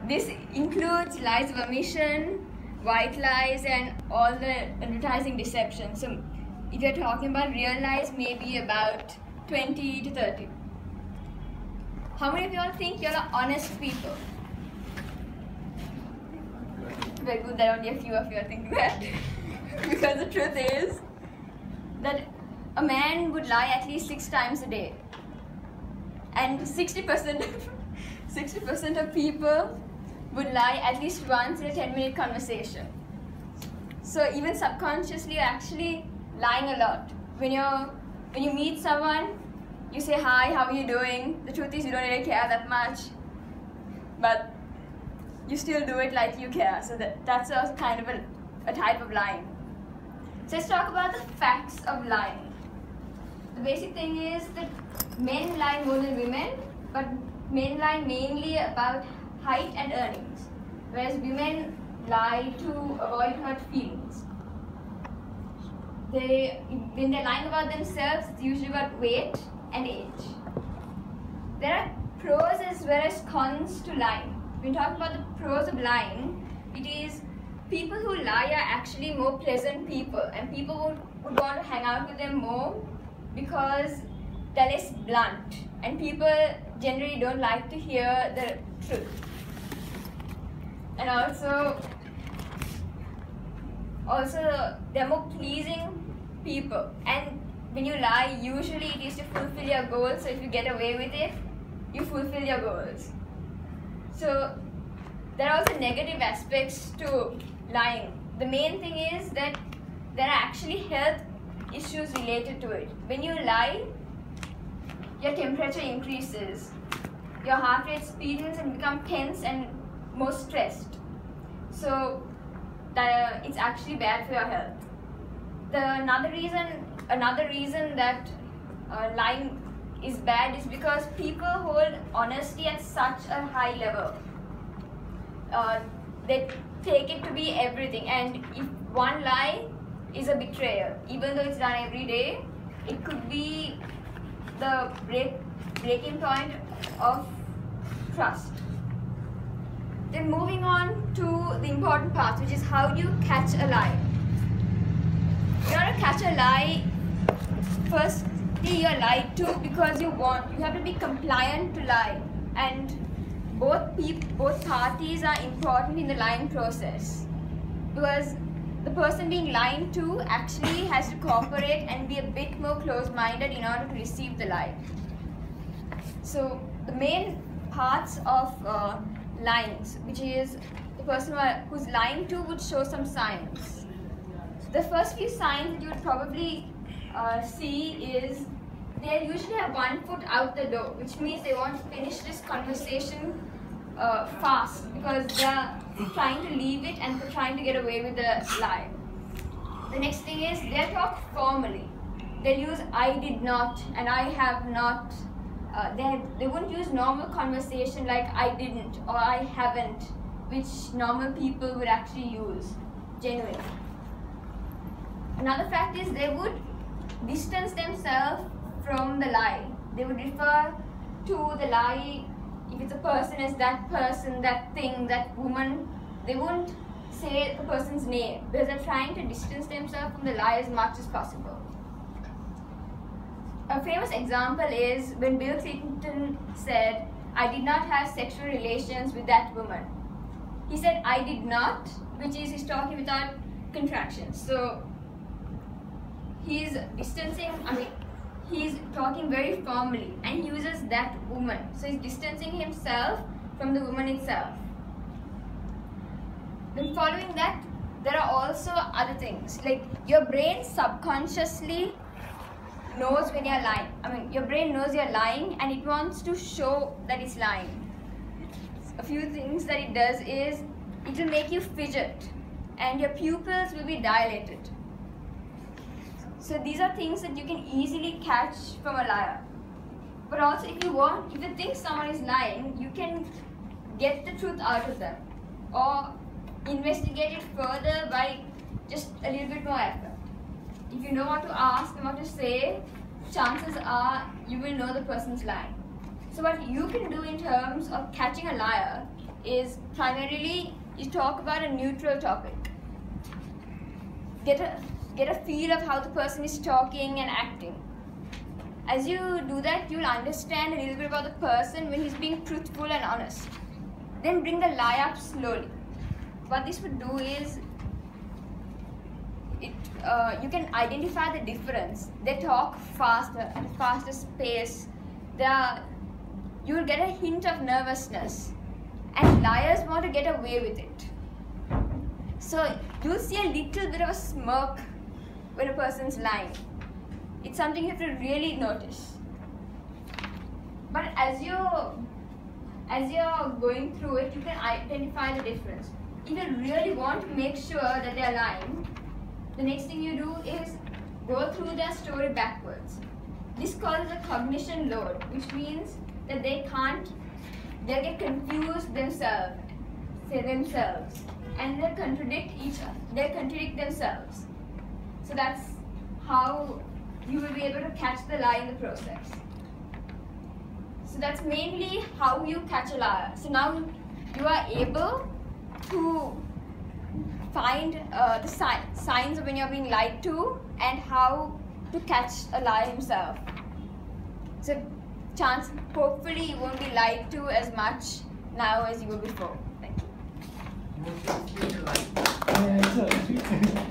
This includes lies of omission, white lies, and all the advertising deception. So if you're talking about real lies, maybe about 20 to 30. How many of you all think you're honest people? Very good that only a few of you are thinking that. Because the truth is that a man would lie at least 6 times a day. And 60% of people would lie at least once in a 10-minute conversation. So even subconsciously, you're actually lying a lot. When you meet someone, you say, "Hi, how are you doing?" The truth is, you don't really care that much, but you still do it like you care. So that's a kind of a type of lying. So let's talk about the facts of lying. The basic thing is that men lie more than women, but men lie mainly about height and earnings, whereas women lie to avoid hurt feelings. When they're lying about themselves, it's usually about weight and age. There are pros as well as cons to lying. When we talk about the pros of lying, it is people who lie are actually more pleasant people, and people would want to hang out with them more because they're less blunt, and people generally don't like to hear the truth. And also they're more pleasing people, and when you lie, usually it is to fulfill your goals. So if you get away with it, you fulfill your goals. So there are also negative aspects to lying. The main thing is that there are actually health issues related to it. When you lie, your temperature increases, your heart rate speeds and become tense and more stressed. So it's actually bad for your health. Another reason that lying is bad is because people hold honesty at such a high level. They take it to be everything, and if one lie is a betrayal, even though it's done every day, it could be the breaking point of trust. Then moving on to the important part, which is how do you catch a lie. In order to catch a lie, firstly you're lied to because you have to be compliant to lie, and both parties are important in the lying process, because the person being lied to actually has to cooperate and be a bit more close-minded in order to receive the lie. So the main parts of lying, which is the person who's lying to would show some signs. The first few signs that you would probably see is they usually have one foot out the door, which means they want to finish this conversation fast because they're trying to leave it and they're trying to get away with the lie. The next thing is they talk formally. They'll use "I did not" and "I have not." They wouldn't use normal conversation like "I didn't" or "I haven't," which normal people would actually use genuinely. Another fact is they would distance themselves from the lie. They would refer to the lie, if it's a person, as that person, that thing, that woman. They won't say the person's name because they're trying to distance themselves from the lie as much as possible. A famous example is when Bill Clinton said, "I did not have sexual relations with that woman." He said "I did not," which is he's talking without contractions. So he's he's talking very formally and he uses "that woman." So he's distancing himself from the woman itself. Then following that, there are also other things, like your brain subconsciously knows when you're lying. Your brain knows you're lying and it wants to show that it's lying. A few things that it does is it will make you fidget and your pupils will be dilated. So these are things that you can easily catch from a liar. But also if you think someone is lying, you can get the truth out of them or investigate it further by just a little bit more effort. If you know what to ask and what to say, chances are you will know the person's lying. So what you can do in terms of catching a liar is primarily you talk about a neutral topic. Get a feel of how the person is talking and acting. As you do that, you'll understand a little bit about the person when he's being truthful and honest. Then bring the lie up slowly. What this would do is, you can identify the difference. They talk faster, at a faster pace. You'll get a hint of nervousness. And liars want to get away with it. So you'll see a little bit of a smirk when a person's lying. It's something you have to really notice. But as you're going through it, you can identify the difference. If you really want to make sure that they're lying, the next thing you do is go through their story backwards. This causes a cognition load, which means that they'll get confused themselves, and they'll contradict themselves. So that's how you will be able to catch the lie in the process. So that's mainly how you catch a liar. So now you are able to find the signs of when you're being lied to and how to catch a liar himself. So hopefully you won't be lied to as much now as you were before. Thank you.